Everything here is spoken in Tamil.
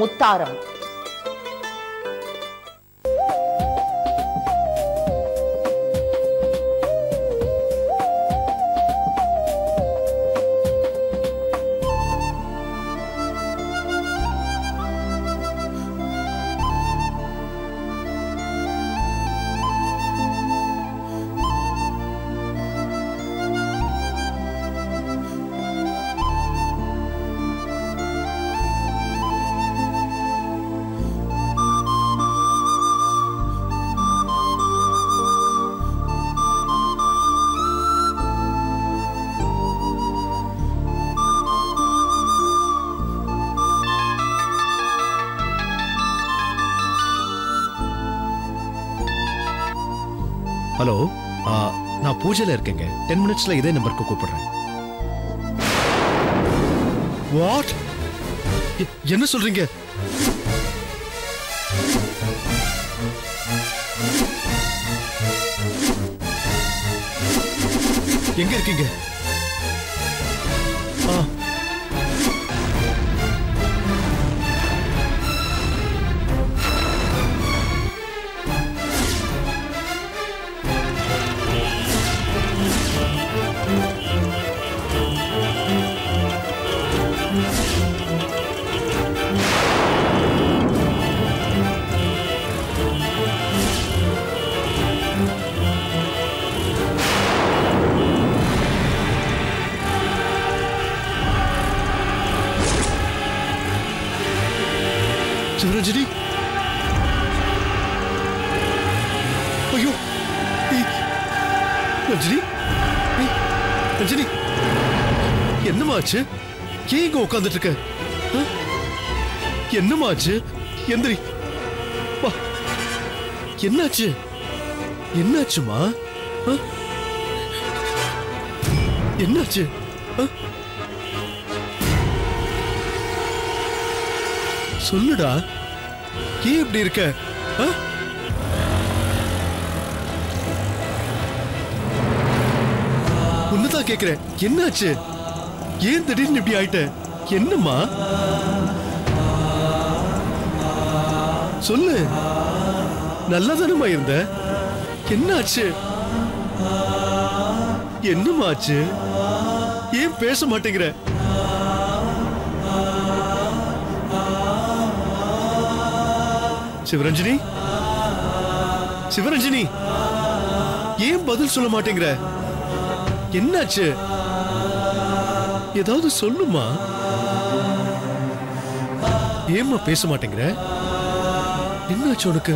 முத்தாரம். ஹலோ, நான் பூஜையில இருக்கேங்க. 10 மினிட்ஸ்ல இதே நம்பருக்கு கூப்பிடுறேன். வாட்? என்ன சொல்றீங்க? எங்க இருக்கீங்க? சிவரஞ்சனி, ஐயோ ரஞ்சினி, ரஞ்சினி, என்னமாச்சு? ஏன் இங்க உட்காந்துட்டு இருக்க? என்னமாச்சு? எந்திரி வா. என்னாச்சு? என்னாச்சுமா? என்னாச்சு? சொல்லுடா, ஏன் இப்படி இருக்க? உன்னதான் கேக்குறேன், என்னாச்சு? ஏன் திடீர்னு இப்படி ஆயிட்ட? என்னம்மா சொல்லு. நல்லாதானமா இருந்த? என்னாச்சு? என்னமாச்சு? ஏன் பேச மாட்டேங்கிற? சிவரஞ்சனி, சிவரஞ்சனி, ஏன் பதில் சொல்ல மாட்டேங்கிற? என்னாச்சு? ஏதாவது சொல்லுமா? ஏம்மா பேச மாட்டேங்கிற? என்னாச்சு உனக்கு?